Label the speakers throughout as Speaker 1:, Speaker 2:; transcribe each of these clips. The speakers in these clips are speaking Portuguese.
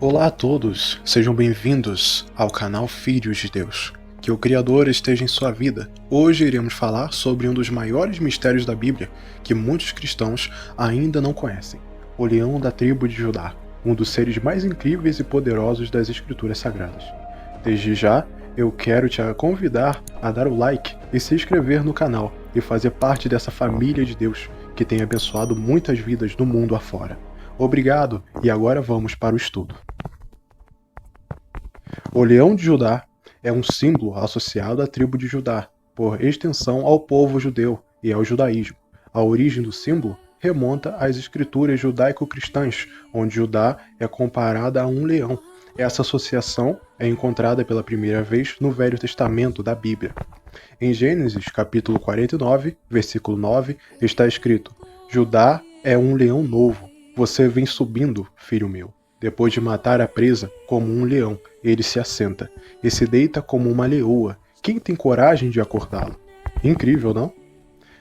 Speaker 1: Olá a todos, sejam bem-vindos ao canal Filhos de Deus. Que o Criador esteja em sua vida. Hoje iremos falar sobre um dos maiores mistérios da Bíblia que muitos cristãos ainda não conhecem: o leão da tribo de Judá, um dos seres mais incríveis e poderosos das Escrituras Sagradas. Desde já, eu quero te convidar a dar o like e se inscrever no canal e fazer parte dessa família de Deus que tem abençoado muitas vidas do mundo afora. Obrigado, e agora vamos para o estudo. O leão de Judá é um símbolo associado à tribo de Judá, por extensão ao povo judeu e ao judaísmo. A origem do símbolo remonta às escrituras judaico-cristãs, onde Judá é comparada a um leão. Essa associação é encontrada pela primeira vez no Velho Testamento da Bíblia. Em Gênesis, capítulo 49, versículo 9, está escrito: Judá é um leão novo. Você vem subindo, filho meu. Depois de matar a presa, como um leão, ele se assenta e se deita como uma leoa. Quem tem coragem de acordá-lo? Incrível, não?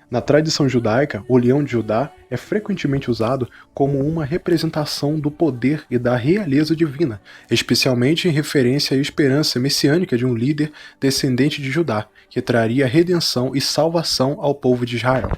Speaker 1: Na tradição judaica, o leão de Judá é frequentemente usado como uma representação do poder e da realeza divina, especialmente em referência à esperança messiânica de um líder descendente de Judá, que traria redenção e salvação ao povo de Israel.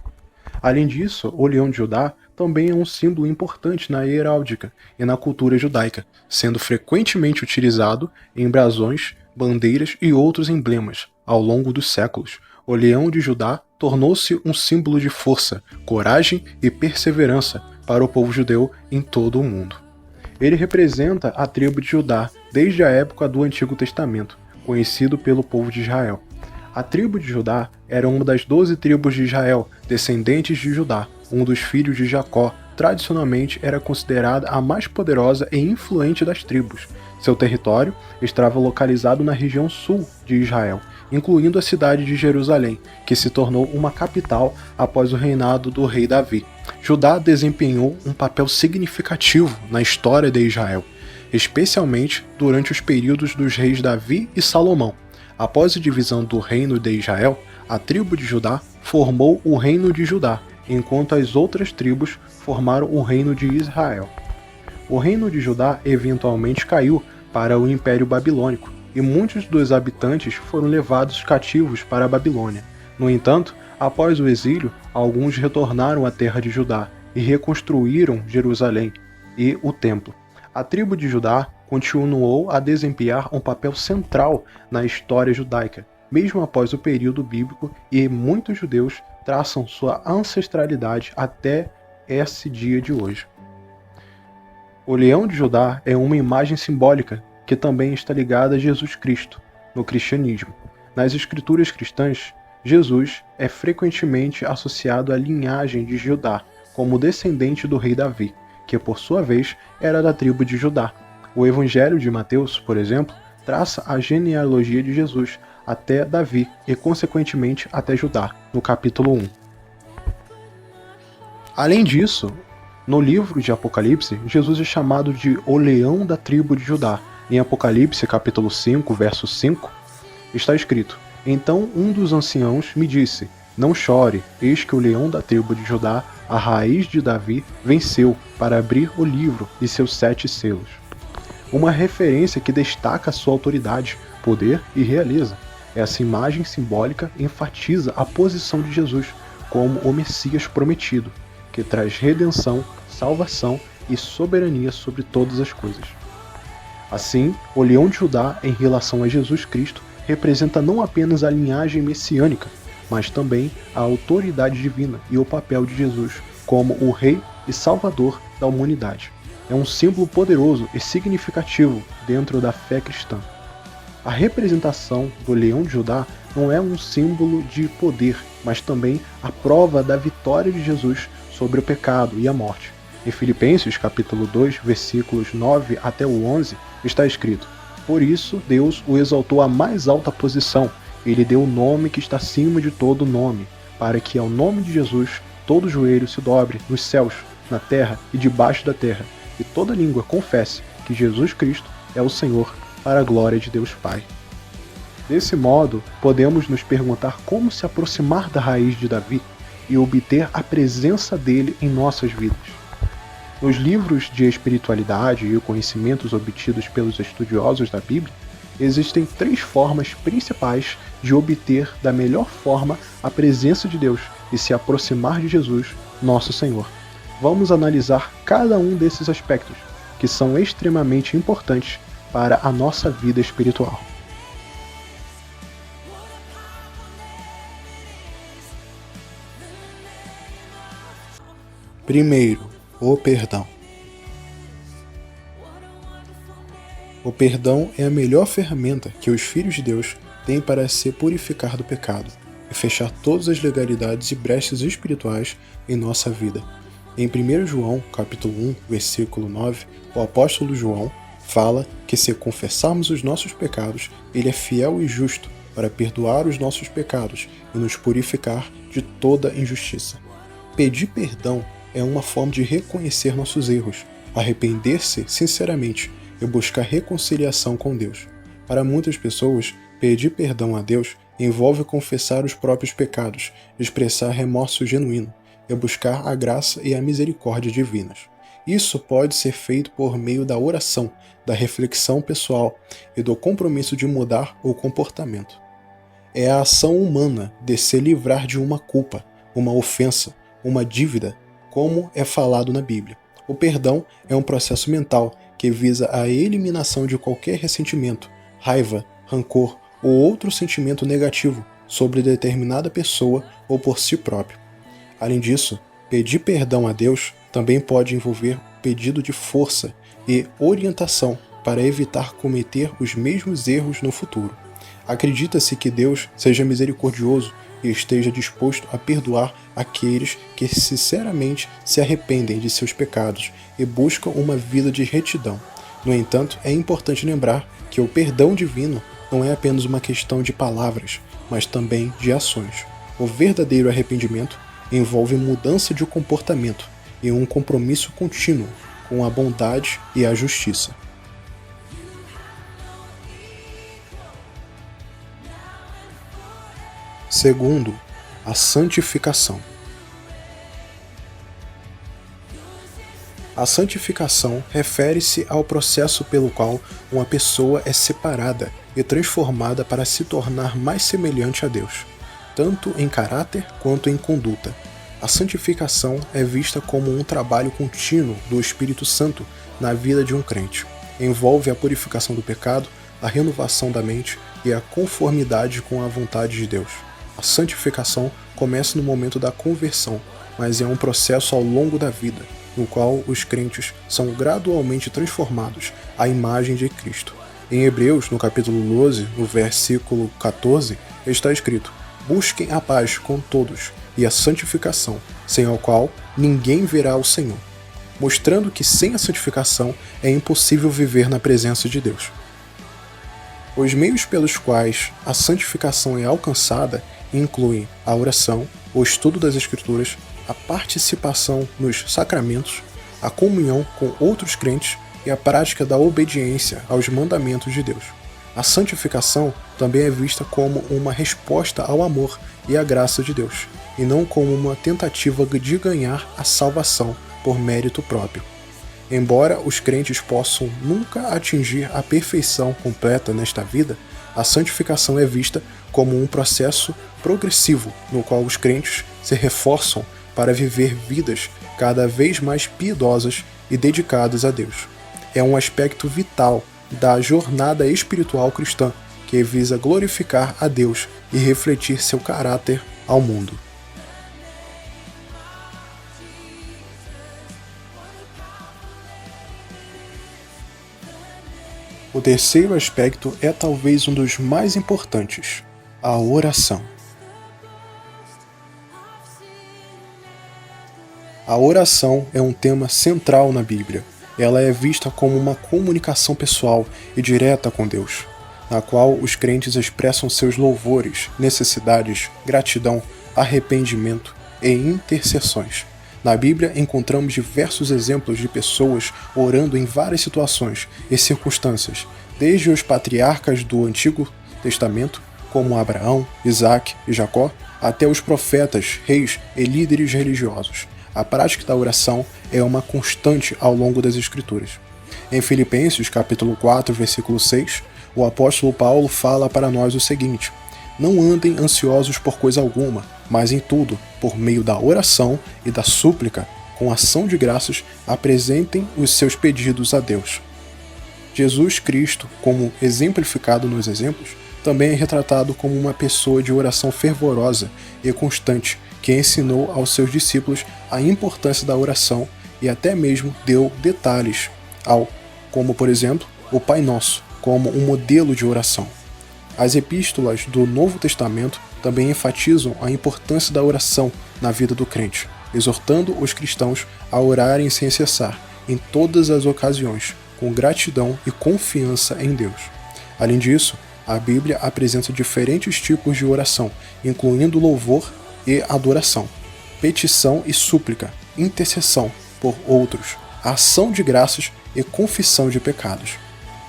Speaker 1: Além disso, o leão de Judá também é um símbolo importante na heráldica e na cultura judaica, sendo frequentemente utilizado em brasões, bandeiras e outros emblemas. Ao longo dos séculos, o leão de Judá tornou-se um símbolo de força, coragem e perseverança para o povo judeu em todo o mundo. Ele representa a tribo de Judá desde a época do Antigo Testamento, conhecido pelo povo de Israel. A tribo de Judá era uma das 12 tribos de Israel, descendentes de Judá, um dos filhos de Jacó. Tradicionalmente era considerada a mais poderosa e influente das tribos. Seu território estava localizado na região sul de Israel, incluindo a cidade de Jerusalém, que se tornou uma capital após o reinado do rei Davi. Judá desempenhou um papel significativo na história de Israel, especialmente durante os períodos dos reis Davi e Salomão. Após a divisão do reino de Israel, a tribo de Judá formou o reino de Judá, enquanto as outras tribos formaram o reino de Israel. O reino de Judá eventualmente caiu para o Império Babilônico, e muitos dos habitantes foram levados cativos para a Babilônia. No entanto, após o exílio, alguns retornaram à terra de Judá e reconstruíram Jerusalém e o templo. A tribo de Judá continuou a desempenhar um papel central na história judaica, mesmo após o período bíblico, e muitos judeus traçam sua ancestralidade até esse dia de hoje. O leão de Judá é uma imagem simbólica que também está ligada a Jesus Cristo, no cristianismo. Nas escrituras cristãs, Jesus é frequentemente associado à linhagem de Judá, como descendente do rei Davi, que por sua vez era da tribo de Judá. O Evangelho de Mateus, por exemplo, traça a genealogia de Jesus até Davi e, consequentemente, até Judá, no capítulo 1. Além disso, no livro de Apocalipse, Jesus é chamado de o leão da tribo de Judá. Em Apocalipse, capítulo 5, verso 5, está escrito: Então um dos anciãos me disse: Não chore, eis que o leão da tribo de Judá, a raiz de Davi, venceu para abrir o livro e seus 7 selos. Uma referência que destaca sua autoridade, poder e realeza. Essa imagem simbólica enfatiza a posição de Jesus como o Messias prometido, que traz redenção, salvação e soberania sobre todas as coisas. Assim, o leão de Judá, em relação a Jesus Cristo, representa não apenas a linhagem messiânica, mas também a autoridade divina e o papel de Jesus como o Rei e Salvador da humanidade. É um símbolo poderoso e significativo dentro da fé cristã. A representação do leão de Judá não é um símbolo de poder, mas também a prova da vitória de Jesus sobre o pecado e a morte. Em Filipenses capítulo 2, versículos 9 até o 11, está escrito: Por isso Deus o exaltou à mais alta posição, e lhe deu o nome que está acima de todo nome, para que ao nome de Jesus todo joelho se dobre nos céus, na terra e debaixo da terra, e toda língua confesse que Jesus Cristo é o Senhor, para a glória de Deus Pai. Desse modo, podemos nos perguntar como se aproximar da raiz de Davi e obter a presença dele em nossas vidas. Nos livros de espiritualidade e conhecimentos obtidos pelos estudiosos da Bíblia, existem 3 formas principais de obter da melhor forma a presença de Deus e se aproximar de Jesus, nosso Senhor. Vamos analisar cada um desses aspectos, que são extremamente importantes para a nossa vida espiritual. Primeiro, o perdão. O perdão é a melhor ferramenta que os filhos de Deus têm para se purificar do pecado e fechar todas as legalidades e brechas espirituais em nossa vida. Em 1 João, capítulo 1, versículo 9, o apóstolo João fala que se confessarmos os nossos pecados, ele é fiel e justo para perdoar os nossos pecados e nos purificar de toda injustiça. Pedir perdão é uma forma de reconhecer nossos erros, arrepender-se sinceramente e buscar reconciliação com Deus. Para muitas pessoas, pedir perdão a Deus envolve confessar os próprios pecados, expressar remorso genuíno e buscar a graça e a misericórdia divinas. Isso pode ser feito por meio da oração, da reflexão pessoal e do compromisso de mudar o comportamento. É a ação humana de se livrar de uma culpa, uma ofensa, uma dívida, como é falado na Bíblia. O perdão é um processo mental que visa a eliminação de qualquer ressentimento, raiva, rancor ou outro sentimento negativo sobre determinada pessoa ou por si próprio. Além disso, pedir perdão a Deus também pode envolver pedido de força e orientação para evitar cometer os mesmos erros no futuro. Acredita-se que Deus seja misericordioso e esteja disposto a perdoar aqueles que sinceramente se arrependem de seus pecados e buscam uma vida de retidão. No entanto, é importante lembrar que o perdão divino não é apenas uma questão de palavras, mas também de ações. O verdadeiro arrependimento envolve mudança de comportamento e um compromisso contínuo com a bondade e a justiça. Segundo, a santificação. A santificação refere-se ao processo pelo qual uma pessoa é separada e transformada para se tornar mais semelhante a Deus, tanto em caráter quanto em conduta. A santificação é vista como um trabalho contínuo do Espírito Santo na vida de um crente. Envolve a purificação do pecado, a renovação da mente e a conformidade com a vontade de Deus. A santificação começa no momento da conversão, mas é um processo ao longo da vida, no qual os crentes são gradualmente transformados à imagem de Cristo. Em Hebreus, no capítulo 12, no versículo 14, está escrito: busquem a paz com todos e a santificação, sem a qual ninguém verá o Senhor, mostrando que sem a santificação é impossível viver na presença de Deus. Os meios pelos quais a santificação é alcançada incluem a oração, o estudo das Escrituras, a participação nos sacramentos, a comunhão com outros crentes e a prática da obediência aos mandamentos de Deus. A santificação também é vista como uma resposta ao amor e à graça de Deus, e não como uma tentativa de ganhar a salvação por mérito próprio. Embora os crentes possam nunca atingir a perfeição completa nesta vida, a santificação é vista como um processo progressivo no qual os crentes se reforçam para viver vidas cada vez mais piedosas e dedicadas a Deus. É um aspecto vital da jornada espiritual cristã que visa glorificar a Deus e refletir seu caráter ao mundo. O terceiro aspecto é talvez um dos mais importantes: a oração. A oração é um tema central na Bíblia. Ela é vista como uma comunicação pessoal e direta com Deus, na qual os crentes expressam seus louvores, necessidades, gratidão, arrependimento e intercessões. Na Bíblia encontramos diversos exemplos de pessoas orando em várias situações e circunstâncias, desde os patriarcas do Antigo Testamento, como Abraão, Isaac e Jacó, até os profetas, reis e líderes religiosos. A prática da oração é uma constante ao longo das Escrituras. Em Filipenses, capítulo 4, versículo 6, o apóstolo Paulo fala para nós o seguinte: não andem ansiosos por coisa alguma, mas em tudo, por meio da oração e da súplica, com ação de graças, apresentem os seus pedidos a Deus. Jesus Cristo, como exemplificado nos exemplos, também é retratado como uma pessoa de oração fervorosa e constante, que ensinou aos seus discípulos a importância da oração e até mesmo deu detalhes, como por exemplo, o Pai Nosso, como um modelo de oração. As epístolas do Novo Testamento também enfatizam a importância da oração na vida do crente, exortando os cristãos a orarem sem cessar, em todas as ocasiões, com gratidão e confiança em Deus. Além disso, a Bíblia apresenta diferentes tipos de oração, incluindo louvor e adoração, petição e súplica, intercessão por outros, ação de graças e confissão de pecados.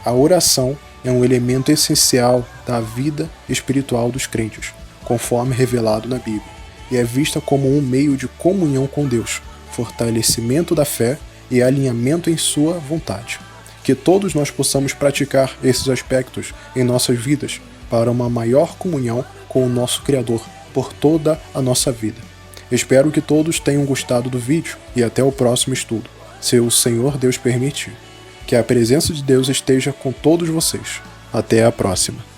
Speaker 1: A oração é um elemento essencial da vida espiritual dos crentes, conforme revelado na Bíblia, e é vista como um meio de comunhão com Deus, fortalecimento da fé e alinhamento em sua vontade. Que todos nós possamos praticar esses aspectos em nossas vidas para uma maior comunhão com o nosso Criador por toda a nossa vida. Espero que todos tenham gostado do vídeo e até o próximo estudo, se o Senhor Deus permitir. Que a presença de Deus esteja com todos vocês. Até a próxima.